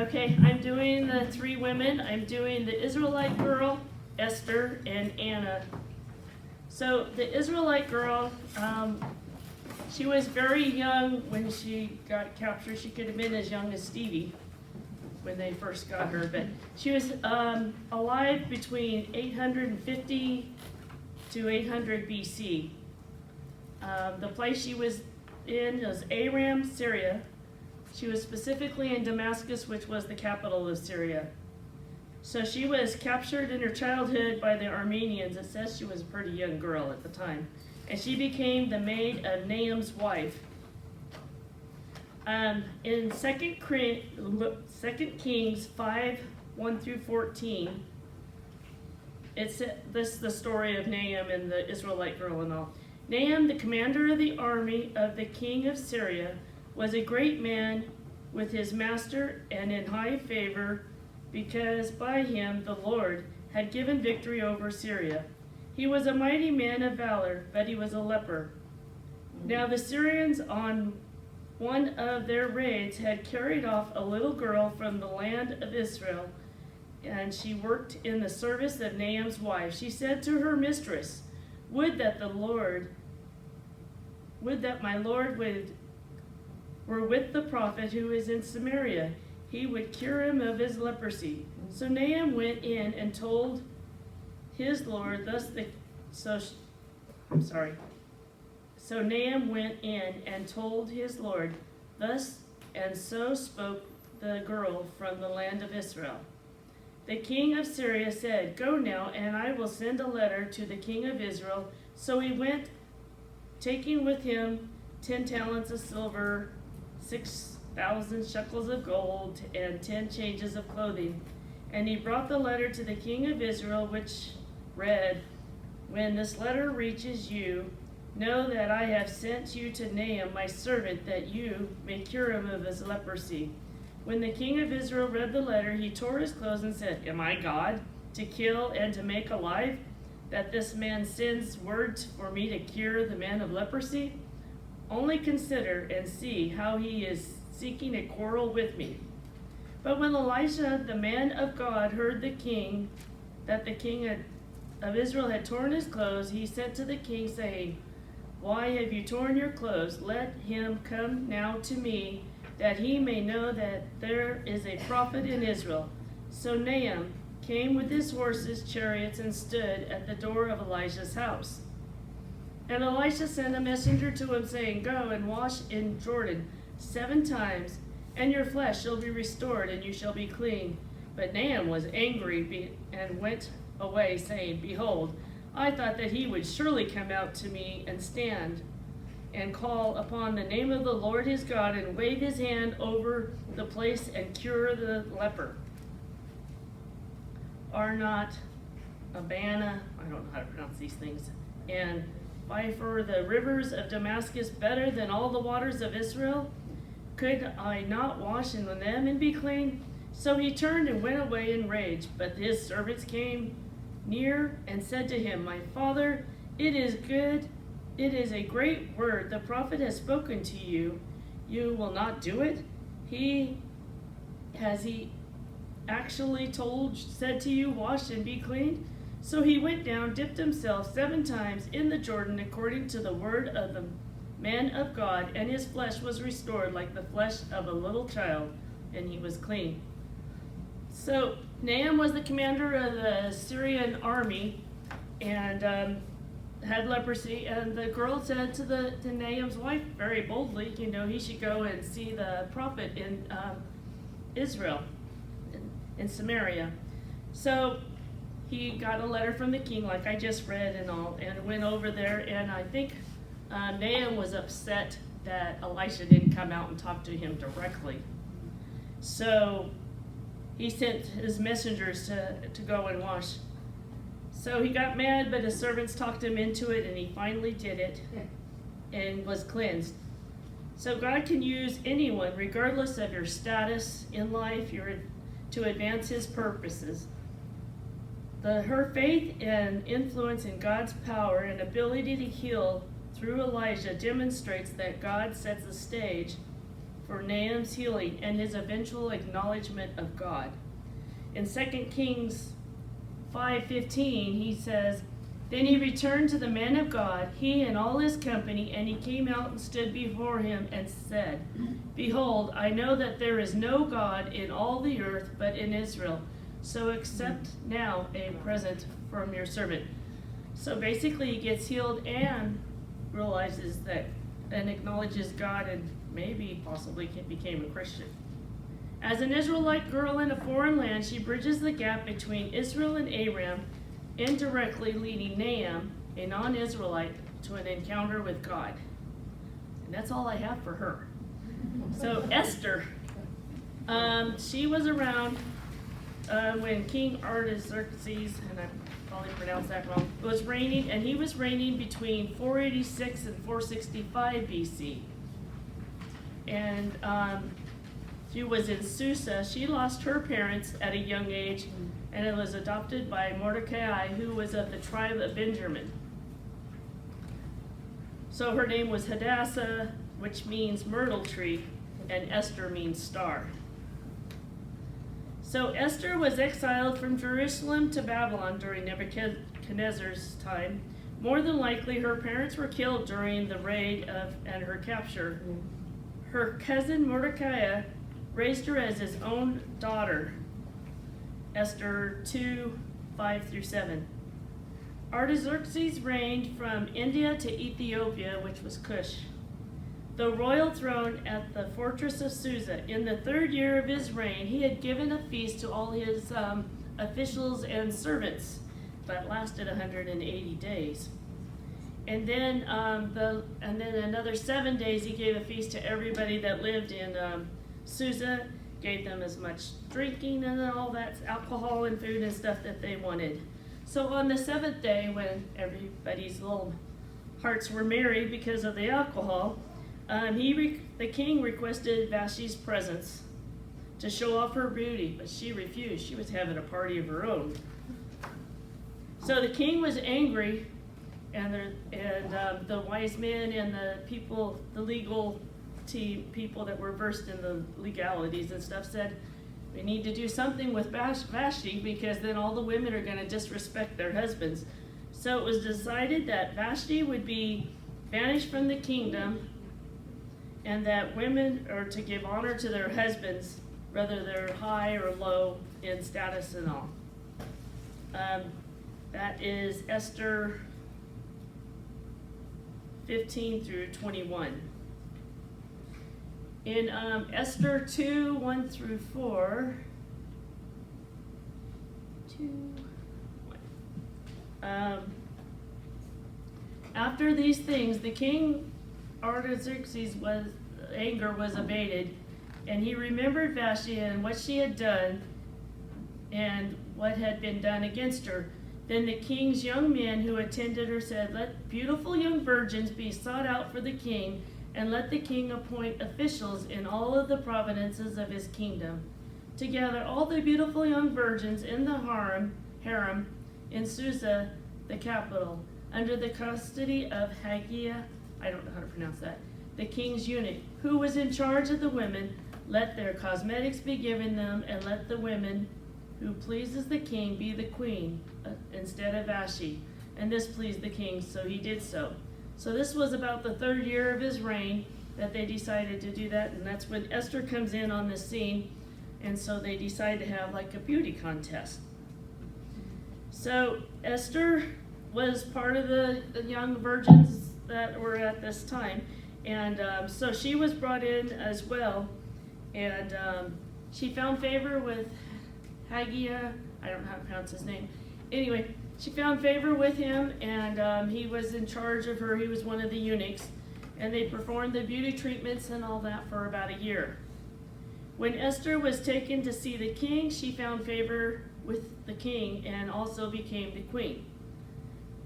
Okay, I'm doing the three women. I'm doing the Israelite girl, Esther, and Anna. So the Israelite girl, she was very young when she got captured. She could have been as young as Stevie when they first got her, but she was alive between 850 to 800 BC. The place she was in was Aram, Syria. She was specifically in Damascus, which was the capital of Syria. So she was captured in her childhood by the Armenians. It says she was a pretty young girl at the time. And she became the maid of Nahum's wife. In 2 Kings 5, 1 through 14, this is the story of Nahum and the Israelite girl and all. Nahum, the commander of the army of the king of Syria, was a great man with his master and in high favor, because by him the Lord had given victory over Syria. He was a mighty man of valor, but he was a leper. Now the Syrians on one of their raids had carried off a little girl from the land of Israel, and she worked in the service of Nahum's wife. She said to her mistress, Would that my Lord were with the prophet who is in Samaria. He would cure him of his leprosy. So Nahum went in and told his Lord, So Nahum went in and told his Lord, thus and so spoke the girl from the land of Israel. The king of Syria said, Go now, and I will send a letter to the king of Israel. So he went, taking with him 10 talents of silver, 6,000 shekels of gold, and 10 changes of clothing. And he brought the letter to the king of Israel, which read, When this letter reaches you, know that I have sent you to Nahum, my servant, that you may cure him of his leprosy. When the king of Israel read the letter, he tore his clothes and said, Am I God, to kill and to make alive, that this man sends words for me to cure the man of leprosy? Only consider and see how he is seeking a quarrel with me. But when Elisha, the man of God, heard that the king of Israel had torn his clothes, he sent to the king, saying, Why have you torn your clothes? Let him come now to me, that he may know that there is a prophet in Israel. So Nahum came with his horses, chariots, and stood at the door of Elisha's house. And Elisha sent a messenger to him, saying, Go and wash in Jordan 7 times, and your flesh shall be restored, and you shall be clean. But Nahum was angry and went away, saying, Behold, I thought that he would surely come out to me and stand and call upon the name of the Lord his God and wave his hand over the place and cure the leper. Are not Abana, I don't know how to pronounce these things, and Phyphar, the rivers of Damascus, better than all the waters of Israel? Could I not wash in them and be clean? So he turned and went away in rage. But his servants came near and said to him, My father, it is good. It is a great word. The prophet has spoken to you. You will not do it? Has he actually said to you, Wash and be clean? So he went down, dipped himself 7 times in the Jordan, according to the word of the man of God, and his flesh was restored like the flesh of a little child, and he was clean. So Nahum was the commander of the Syrian army, and had leprosy. And the girl said to Nahum's wife very boldly, he should go and see the prophet in Israel, in Samaria. So he got a letter from the king, like I just read and all, and went over there. And I think Nahum was upset that Elisha didn't come out and talk to him directly. So he sent his messengers to go and wash. So he got mad, but his servants talked him into it, and he finally did it and was cleansed. So God can use anyone, regardless of your status in life, to advance his purposes. Her faith and influence in God's power and ability to heal through Elijah demonstrates that God sets the stage for Nahum's healing and his eventual acknowledgement of God. In 2 Kings 5:15, he says, "Then he returned to the man of God, he and all his company, and he came out and stood before him and said, Behold, I know that there is no God in all the earth but in Israel. So accept now a present from your servant." So basically he gets healed and realizes that and acknowledges God and maybe possibly became a Christian. As an Israelite girl in a foreign land, she bridges the gap between Israel and Aram, indirectly leading Nahum, a non-Israelite, to an encounter with God. And that's all I have for her. So Esther, she was around when King Artaxerxes, and I probably pronounced that wrong, was reigning, and he was reigning between 486 and 465 BC. And she was in Susa. She lost her parents at a young age, and it was adopted by Mordecai, who was of the tribe of Benjamin. So her name was Hadassah, which means myrtle tree, and Esther means star. So Esther was exiled from Jerusalem to Babylon during Nebuchadnezzar's time. More than likely, her parents were killed during the raid and her capture. Her cousin Mordecai raised her as his own daughter. Esther 2:5-7. Artaxerxes reigned from India to Ethiopia, which was Cush, the royal throne at the fortress of Susa. In the 3rd year of his reign, he had given a feast to all his officials and servants, that lasted 180 days. And then another 7 days he gave a feast to everybody that lived in Susa, gave them as much drinking and all that alcohol and food and stuff that they wanted. So on the 7th day, when everybody's little hearts were merry because of the alcohol, the king requested Vashti's presence to show off her beauty, but she refused. She was having a party of her own. So the king was angry, and the wise men and the people, the legal team, people that were versed in the legalities and stuff, said, we need to do something with Vashti, because then all the women are going to disrespect their husbands. So it was decided that Vashti would be banished from the kingdom, and that women are to give honor to their husbands, whether they're high or low in status and all. That is Esther 15-21. In Esther 2:1-4, after these things, the king Artaxerxes' anger was abated, and he remembered Vashti and what she had done and what had been done against her. Then the king's young men who attended her said, let beautiful young virgins be sought out for the king, and let the king appoint officials in all of the provinces of his kingdom, to gather all the beautiful young virgins in the harem in Susa, the capital, under the custody of Haggai, I don't know how to pronounce that, the king's eunuch, who was in charge of the women. Let their cosmetics be given them, and let the women who pleases the king be the queen instead of Vashti. And this pleased the king, so he did so. So this was about the 3rd year of his reign that they decided to do that, and that's when Esther comes in on the scene, and so they decide to have like a beauty contest. So Esther was part of the young virgins that were at this time, and so she was brought in as well, and she found favor with Haggai, I don't know how to pronounce his name. Anyway, she found favor with him, and he was in charge of her. He was one of the eunuchs, and they performed the beauty treatments and all that for about a year. When Esther was taken to see the king, she found favor with the king and also became the queen.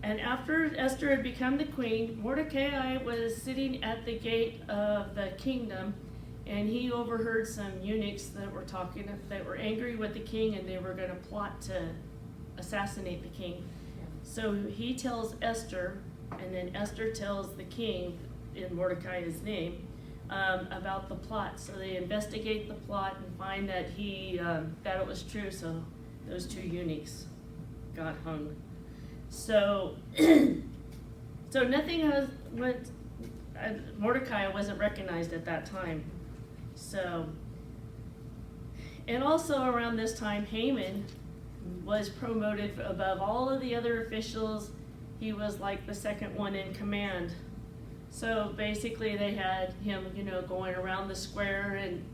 And after Esther had become the queen, Mordecai was sitting at the gate of the kingdom, and he overheard some eunuchs that were angry with the king, and they were going to plot to assassinate the king. So he tells Esther, and then Esther tells the king in Mordecai's name, about the plot. So they investigate the plot and find that that it was true. So those two eunuchs got hung. So, so nothing Mordecai wasn't recognized at that time. So, and also around this time, Haman was promoted above all of the other officials. He was like the second one in command. So basically they had him, going around the square, and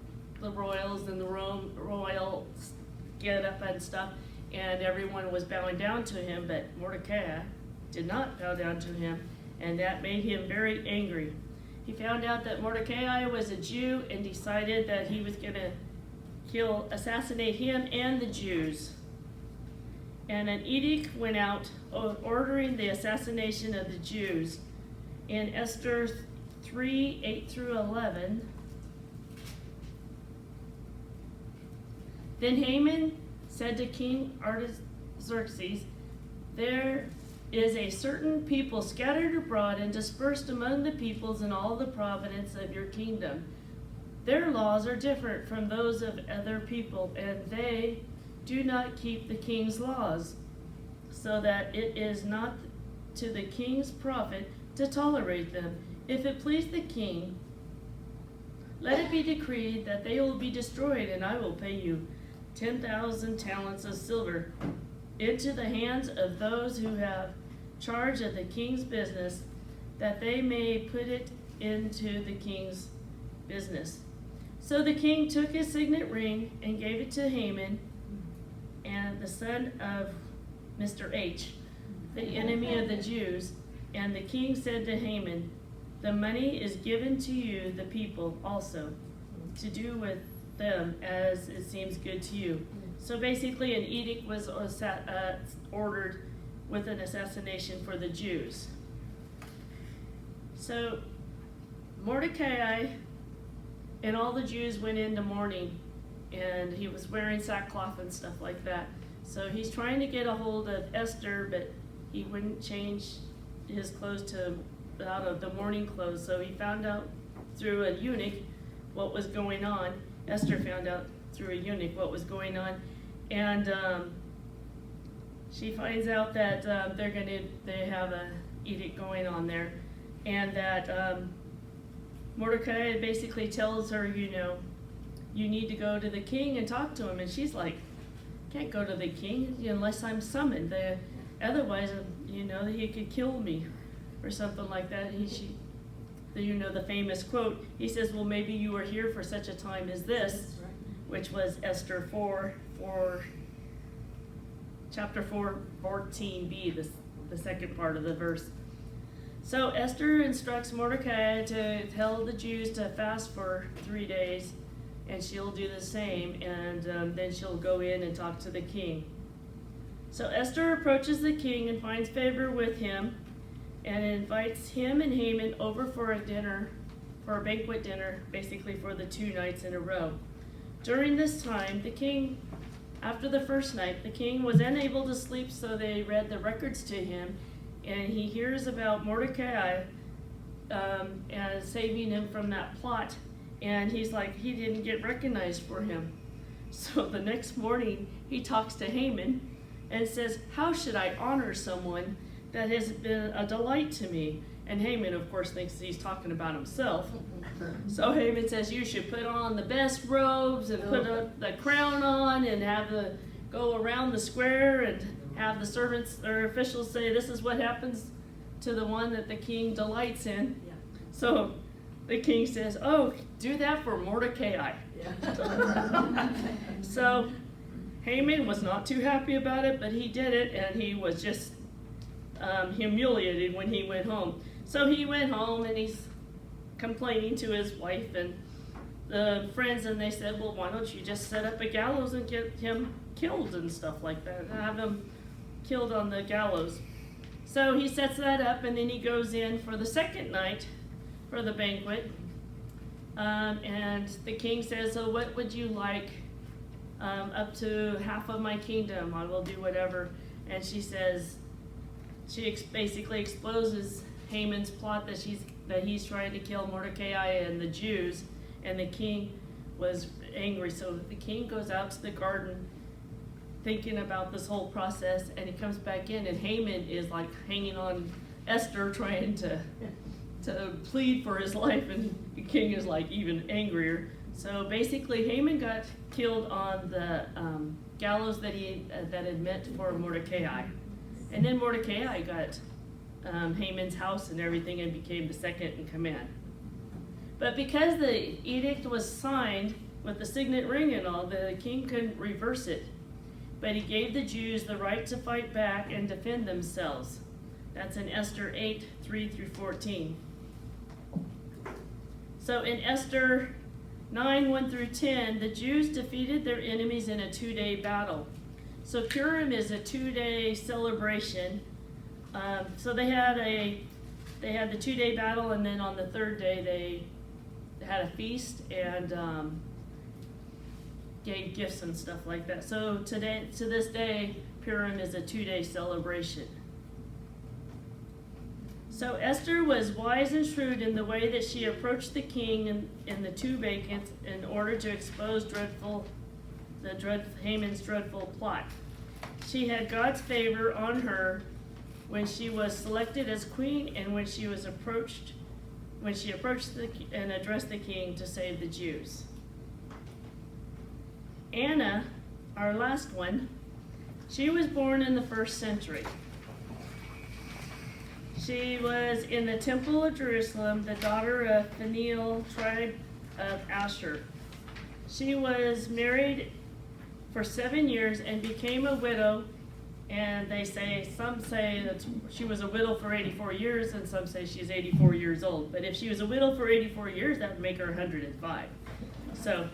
the royals and the royals get up and stuff, and everyone was bowing down to him, but Mordecai did not bow down to him, and that made him very angry. He found out that Mordecai was a Jew and decided that he was going to assassinate him and the Jews. And an edict went out ordering the assassination of the Jews. In Esther 3:8-11, then Haman said to King Artaxerxes, "There is a certain people scattered abroad and dispersed among the peoples in all the province of your kingdom. Their laws are different from those of other people, and they do not keep the king's laws, so that it is not to the king's profit to tolerate them. If it please the king, let it be decreed that they will be destroyed, and I will pay you 10,000 talents of silver into the hands of those who have charge of the king's business, that they may put it into the king's business." So the king took his signet ring and gave it to Haman, and the son of Mr. H, the enemy of the Jews. And the king said to Haman, "The money is given to you, the people, also, to do with them as it seems good to you." So basically an edict was ordered with an assassination for the Jews. So Mordecai and all the Jews went into mourning, and he was wearing sackcloth and stuff like that. So he's trying to get a hold of Esther, but he wouldn't change his clothes out of the mourning clothes. So he found out through a eunuch what was going on. Esther found out through a eunuch what was going on, and she finds out that they have a edict going on there, and that Mordecai basically tells her, you need to go to the king and talk to him, and she's like, "Can't go to the king unless I'm summoned. Otherwise, he could kill me," or something like that. The famous quote. He says, "Well, maybe you are here for such a time as this," which was Esther 4, chapter 4, 14b, the second part of the verse. So Esther instructs Mordecai to tell the Jews to fast for 3 days, and she'll do the same, and then she'll go in and talk to the king. So Esther approaches the king and finds favor with him, and invites him and Haman over for a banquet dinner, basically for the 2 nights in a row. During this time, after the first night, the king was unable to sleep, so they read the records to him, and he hears about Mordecai and saving him from that plot, and he's like, he didn't get recognized for him. So the next morning, he talks to Haman and says, "How should I honor someone that has been a delight to me?" And Haman, of course, thinks he's talking about himself. So Haman says, "You should put on the best robes and put the crown on and go around the square and have the servants or officials say, 'This is what happens to the one that the king delights in.'" Yeah. So the king says, "Oh, do that for Mordecai." Yeah. So Haman was not too happy about it, but he did it, and he was just humiliated when he went home. So he went home, and he's complaining to his wife and the friends, and they said, "Well, why don't you just set up a gallows and get him killed and stuff like that, and have him killed on the gallows?" So he sets that up, and then he goes in for the second night for the banquet, and the king says, "So what would you like? Up to half of my kingdom, I will do whatever." And she says, basically exposes Haman's plot, that that he's trying to kill Mordecai and the Jews, and the king was angry. So the king goes out to the garden thinking about this whole process, and he comes back in, and Haman is like hanging on Esther, trying to plead for his life, and the king is like even angrier. So basically Haman got killed on the gallows that had meant for Mordecai. And then Mordecai got Haman's house and everything and became the second in command. But because the edict was signed with the signet ring and all, the king couldn't reverse it. But he gave the Jews the right to fight back and defend themselves. That's in Esther 8, 3 through 14. So in Esther 9, 1 through 10, the Jews defeated their enemies in a 2-day battle. So Purim is a 2-day celebration. So they had the 2-day battle, and then on the third day they had a feast and gave gifts and stuff like that. So to this day, Purim is a 2-day celebration. So Esther was wise and shrewd in the way that she approached the king and the two vacants in order to expose Haman's dreadful plot. She had God's favor on her when she was selected as queen, and when she approached and addressed the king to save the Jews. Anna, our last one, she was born in the 1st century. She was in the Temple of Jerusalem, the daughter of Phanuel, tribe of Asher. She was married for 7 years and became a widow, and some say that she was a widow for 84 years, and some say she's 84 years old. But if she was a widow for 84 years, that would make her 105. So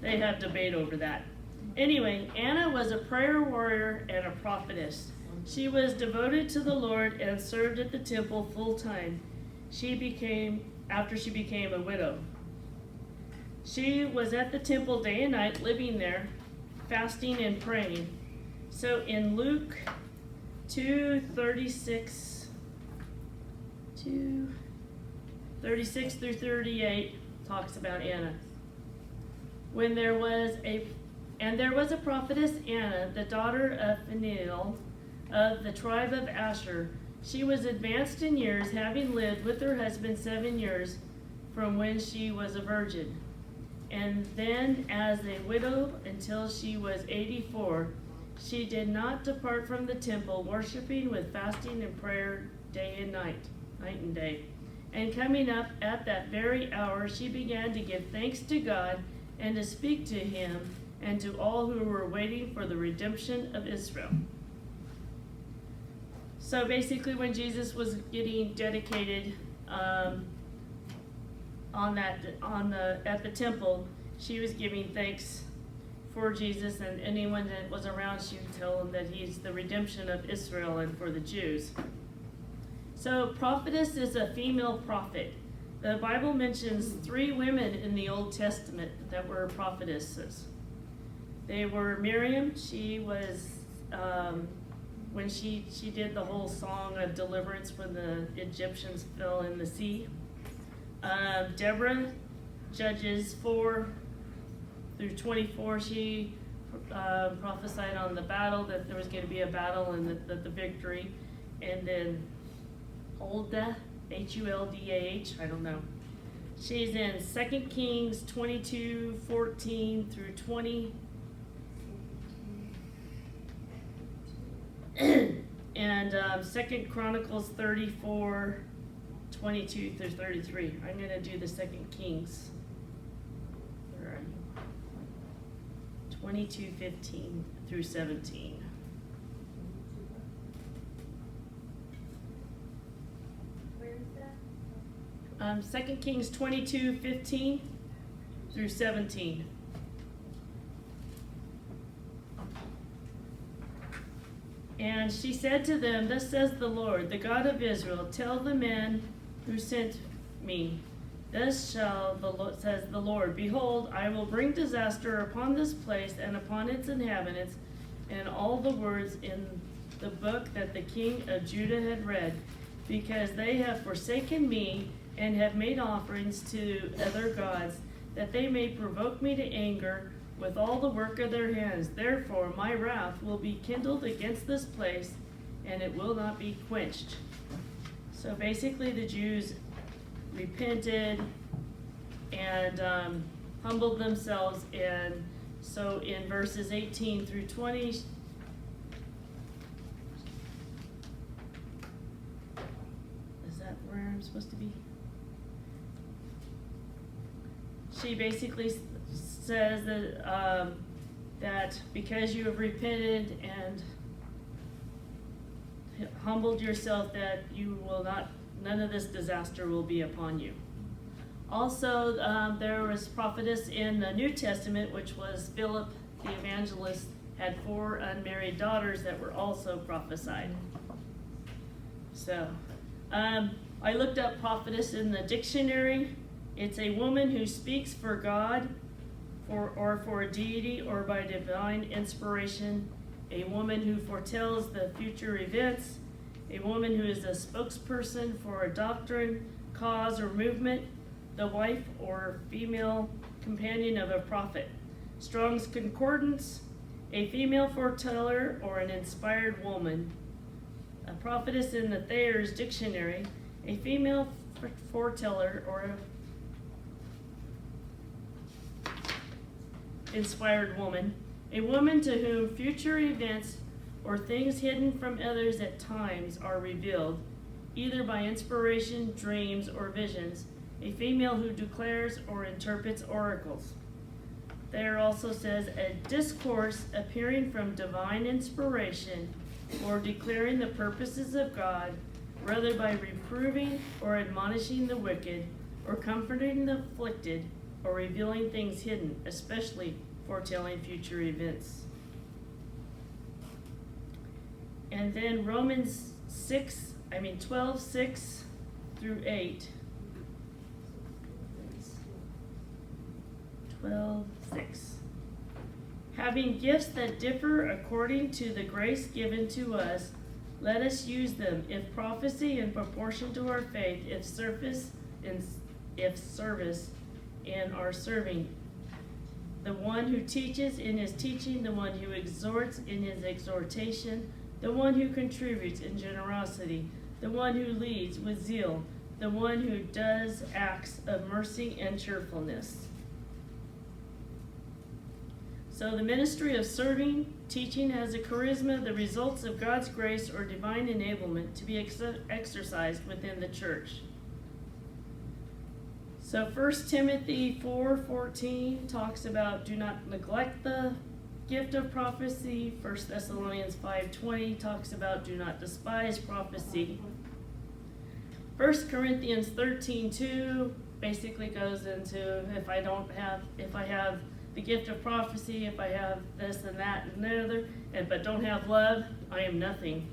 they have debate over that. Anyway, Anna was a prayer warrior and a prophetess. She was devoted to the Lord and served at the temple full time. After she became a widow. She was at the temple day and night, living there, fasting and praying. So in Luke 2:36 through 38 talks about Anna. There was a prophetess Anna, the daughter of Phanuel, of the tribe of Asher. She was advanced in years, having lived with her husband 7 years from when she was a virgin, and then as a widow until she was 84. She did not depart from the temple, worshiping with fasting and prayer day and night and day. And coming up at that very hour, she began to give thanks to God and to speak to him and to all who were waiting for the redemption of Israel. So basically, when Jesus was getting dedicated at the temple, she was giving thanks for Jesus, and anyone that was around, she would tell them that he's the redemption of Israel and for the Jews. So prophetess is a female prophet. The Bible mentions 3 women in the Old Testament that were prophetesses. They were Miriam. She was when she did the whole song of deliverance when the Egyptians fell in the sea. Deborah, Judges 4 through 24, she prophesied on the battle, that there was going to be a battle and the victory. And then Huldah, Huldah, I don't know. She's in 2 Kings 22:14 through 20. And 2 Chronicles 34:22 through 33. I'm going to do the 2 Kings. 22:15 through 17. Where is that? 2 Kings 22:15 through 17. And she said to them, "Thus says the Lord, the God of Israel, tell the men who sent me, thus says the Lord, behold, I will bring disaster upon this place and upon its inhabitants, and all the words in the book that the king of Judah had read, because they have forsaken me and have made offerings to other gods, that they may provoke me to anger with all the work of their hands. Therefore my wrath will be kindled against this place, and it will not be quenched. So basically the Jews repented and humbled themselves, and so in verses 18 through 20, is that where I'm supposed to be? She basically says that that because you have repented and humbled yourself, that you will not, none of this disaster will be upon you. Also, there was prophetess in the New Testament, which was Philip the evangelist, had 4 unmarried daughters that were also prophesied. So, I looked up prophetess in the dictionary. It's a woman who speaks for God, or for a deity, or by divine inspiration. A woman who foretells the future events. A woman who is a spokesperson for a doctrine, cause, or movement. The wife or female companion of a prophet. Strong's Concordance, a female foreteller or an inspired woman. A prophetess in the Thayer's Dictionary, a female foreteller or a inspired woman. A woman to whom future events or things hidden from others at times are revealed, either by inspiration, dreams, or visions. A female who declares or interprets oracles. There also says a discourse appearing from divine inspiration or declaring the purposes of God, whether by reproving or admonishing the wicked, or comforting the afflicted, or revealing things hidden, especially foretelling future events. And then Romans 12:6 through 8. 12:6. Having gifts that differ according to the grace given to us, let us use them. If prophecy, in proportion to our faith; if service, in our serving; the one who teaches in his teaching; the one who exhorts in his exhortation; the one who contributes in generosity; the one who leads with zeal; the one who does acts of mercy and cheerfulness. So the ministry of serving, teaching has a charisma, the results of God's grace or divine enablement to be exercised within the church. So 1 Timothy 4:14 talks about do not neglect the gift of prophecy. 1 Thessalonians 5:20 talks about do not despise prophecy. 1 Corinthians 13:2 basically goes into if I have the gift of prophecy, if I have this and that and the other, but don't have love, I am nothing.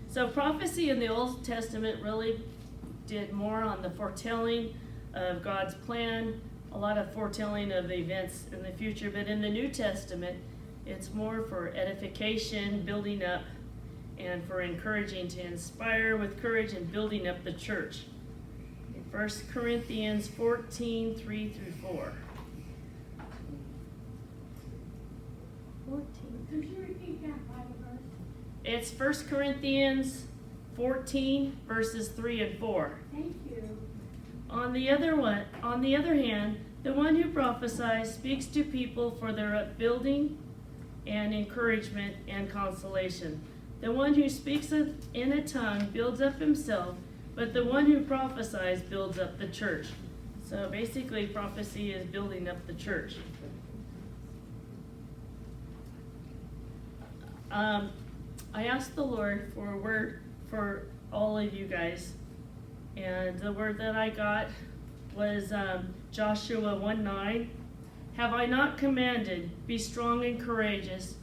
So prophecy in the Old Testament really did more on the foretelling of God's plan, a lot of foretelling of events in the future. But in the New Testament, it's more for edification, building up, and for encouraging, to inspire with courage and building up the church. 1 Corinthians 14:3 through 4. 14. Could you repeat that Bible verse? It's 1 Corinthians 14, verses 3 and 4. Thank you. On the other hand, the one who prophesies speaks to people for their upbuilding and encouragement and consolation. The one who speaks in a tongue builds up himself, but the one who prophesies builds up the church. So basically, prophecy is building up the church. I asked the Lord for a word for all of you guys, and the word that I got was Joshua 1:9. Have I not commanded, be strong and courageous,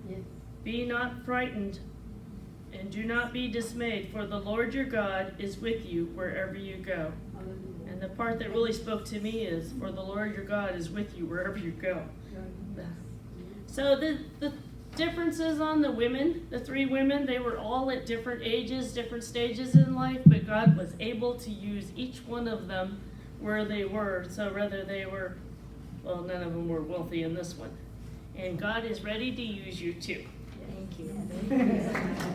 Yes. be not frightened, and do not be dismayed, for the Lord your God is with you wherever you go. Hallelujah. And the part that really spoke to me is, for the Lord your God is with you wherever you go. So differences on the women, the 3 women. They were all at different ages, different stages in life, but God was able to use each one of them where they were. So whether they were, well, none of them were wealthy in this one. And God is ready to use you too. Thank you.